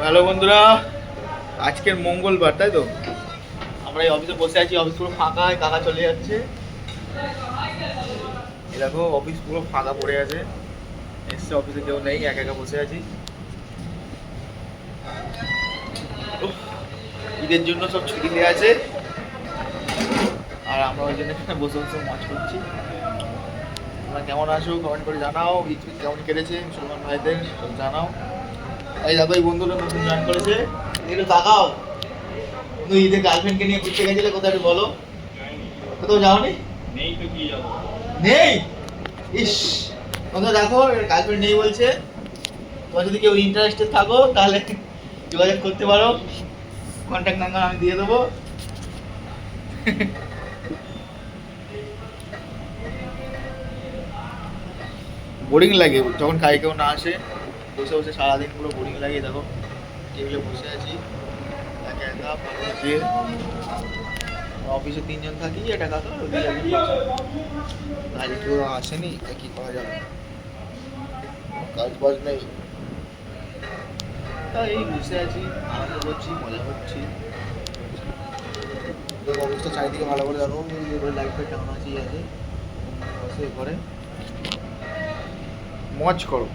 Hello বন্ধুরা, আজকের মঙ্গলবার তাই তো আমরা এই অফিসে বসে আছি। অফিস পুরো ফাঁকা, কাকা চলে যাচ্ছে। এই দেখো অফিস পুরো ফাঁকা পড়ে আছে, এসছে অফিসে কেউ নেই, একা একা বসে আছি। উফ, ঈদের জন্য সব ছুটি দেওয়া আছে আর আমরা ওই জন্য এখানে বসে বসে মজ করছি। তোমরা কেমন আছো কমেন্ট করে জানাও। ঈদ ফিদ কেমন কেটেছে মুসলমান ভাইদের সব জানাও। এই দেখো এই বন্ধুরা নতুন জয়েন করেছে, একটু তাকাও। তুমি ঈদের গার্লফ্রেন্ডকে নিয়ে ঘুরতে গেছিলে কোথায় একটু বলো। কোথাও যাওনি? নেই তো কি যাবো। নেই? ইস, তোমরা দেখো গার্লফ্রেন্ড নেই বলছে। তোমার যদি কেউ ইন্টারেস্টেড থাকো তাহলে যোগাযোগ করতে পারো, কন্ট্যাক্ট নাম্বার আমি দিয়ে দেবো। বোরিং লাগে যখন কাজ কেউ না আসে, বসে বসে সারাদিন পুরো বোরিং লাগে। দেখো টেবিলে বসে আছি একা একা পাশে দিয়ে। অফিসে 3 জন থাকি, এটা কাকা ওদিকে একজন বসে। কাজে কেউ আসেনি, তা কি করা যাবে, কাজ বাজ নেই, তাই এই বসে আছি, আনন্দ করছি, মজা করছি। অবস্থা চারিদিকে ভালো করে জানো, লাইফটা কেমন আছে বসে ঘরে মজ করো।